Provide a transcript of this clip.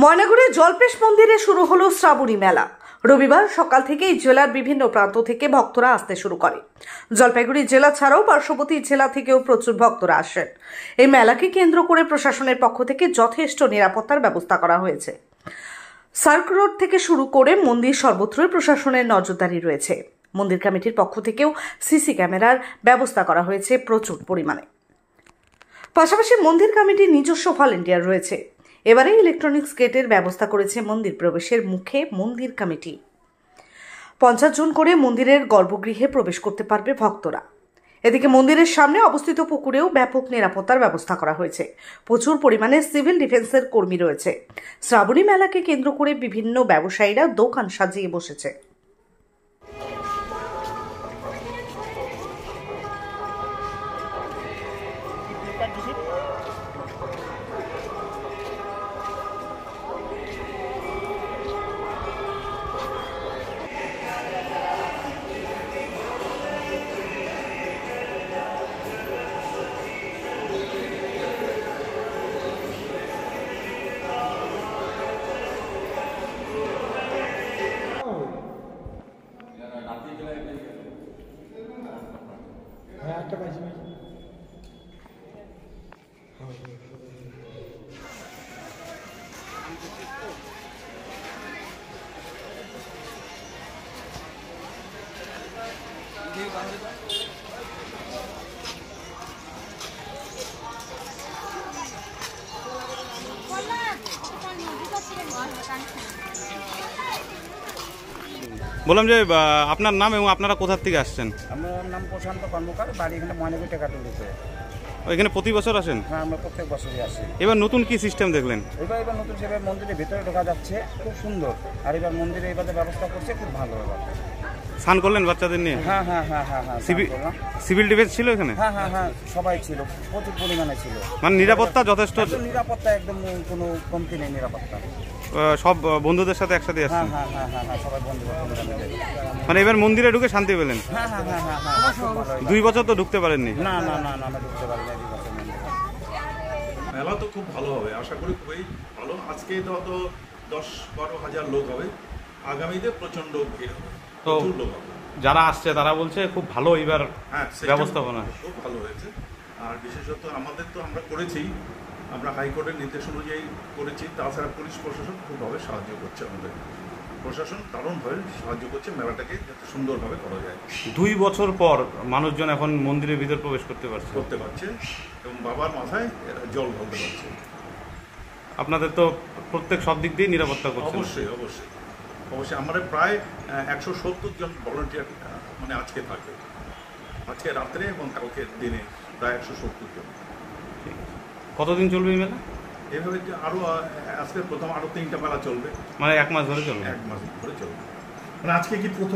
ময়নাগুড়ির জলপেশ মন্দিরে শুরু হলো শ্রাবণী মেলা। রবিবার সকাল থেকেই জেলার বিভিন্ন প্রান্ত থেকে ভক্তরা আসতে শুরু করে। জলপাইগুড়ি জেলা ছাড়াও পার্শ্ববর্তী জেলা থেকেও প্রচুর ভক্তরা আসেন। এই মেলাকে কেন্দ্র করে প্রশাসনের পক্ষ থেকে যথেষ্ট নিরাপত্তার ব্যবস্থা করা হয়েছে। সার্ক রোড থেকে শুরু করে মন্দির সর্বত্রই প্রশাসনের নজরদারি রয়েছে। মন্দির কমিটির পক্ষ থেকেও সিসি ক্যামেরার ব্যবস্থা করা হয়েছে প্রচুর পরিমাণে। পাশাপাশি মন্দির কমিটির নিজস্ব ভলেন্টিয়ার রয়েছে। এবারে ইলেকট্রনিক্স গেটের ব্যবস্থা করেছে মন্দির প্রবেশের মুখে মন্দির কমিটি। 50 জন করে মন্দিরের গর্ভগৃহে প্রবেশ করতে পারবে ভক্তরা। এদিকে মন্দিরের সামনে অবস্থিত পুকুরেও ব্যাপক নিরাপত্তার ব্যবস্থা করা হয়েছে। প্রচুর পরিমাণে সিভিল ডিফেন্সের কর্মী রয়েছে। শ্রাবণী মেলাকে কেন্দ্র করে বিভিন্ন ব্যবসায়ীরা দোকান সাজিয়ে বসেছে। বললাম যে আপনার নাম এবং আপনারা কোথা থেকে আসছেন? আমার নাম প্রশান্ত কর্মকার, বাড়ি এখানে ময়নাগুড়ি টেকাটুলিতে। এখানে প্রতি বছর আসেন? হ্যাঁ, আমরা প্রত্যেক বছরই আসি। এবার নতুন কি সিস্টেম দেখলেন? এবার নতুন সেভাবে মন্দিরের ভিতরে ঢোকা যাচ্ছে, খুব সুন্দর। আর এবার মন্দিরে এবারে ব্যবস্থা করছে খুব ভালো। স্নান করলেন বাচ্চাদের নিয়ে? হ্যাঁ হ্যাঁ হ্যাঁ হ্যাঁ হ্যাঁ সিভিল ডিফেন্স ছিল এখানে? হ্যাঁ হ্যাঁ হ্যাঁ, সবাই ছিল, প্রচুর পরিমাণে ছিল। মানে নিরাপত্তা যথেষ্ট? নিরাপত্তা একদম কোনো কমতি নেই নিরাপত্তা। সব বন্ধুদের সাথে একসাথে আসছেন? হ্যাঁ হ্যাঁ হ্যাঁ হ্যাঁ, সবাই বন্ধু। মানে এবার মন্দিরে ঢুকে শান্তি পেলেন? হ্যাঁ হ্যাঁ হ্যাঁ হ্যাঁ হ্যাঁ। 2 বছর তো ঢুকতে পারেননি? না না না না, আমরা ঢুকতে পারি না 2 বছর মন্দিরে। মেলা তো খুব ভালো হবে, আশা করি খুবই ভালো। আজকে তো 10-12 হাজার লোক হবে, আগামীতে প্রচন্ড ভিড় হবে, প্রচুর লোক হবে। যারা আসছে তারা বলছে খুব ভালো এবার ব্যবস্থাপনা, খুব ভালো হয়েছে। আর বিশেষত আমাদের তো আমরা করেছি, আমরা হাইকোর্টের নির্দেশ অনুযায়ী করেছি। তাছাড়া পুলিশ প্রশাসন খুবভাবে সাহায্য করছে, আমাদের প্রশাসন দারুণভাবে সাহায্য করছে মেলাটাকে যাতে সুন্দরভাবে করা যায়। 2 বছর পর মানুষজন এখন মন্দিরের ভিতর প্রবেশ করতে পারছে এবং বাবার মাথায় জল ঢালতে পারছে। আপনাদের তো প্রত্যেক সব দিক দিয়ে নিরাপত্তা করছে? অবশ্যই অবশ্যই অবশ্যই। আমাদের প্রায় 170 জন ভলান্টিয়ার মানে আজকে থাকবে, আজকে রাত্রে এবং কালকে দিনে প্রায় 170 জন। কতদিন চলবে এই মেলা? এভাবে আরো আজকে প্রথম আরো 3টা মেলা চলবে, মানে 1 মাস ধরে চলবে? 1 মাস ধরে চলবে। মানে আজকে কি প্রথম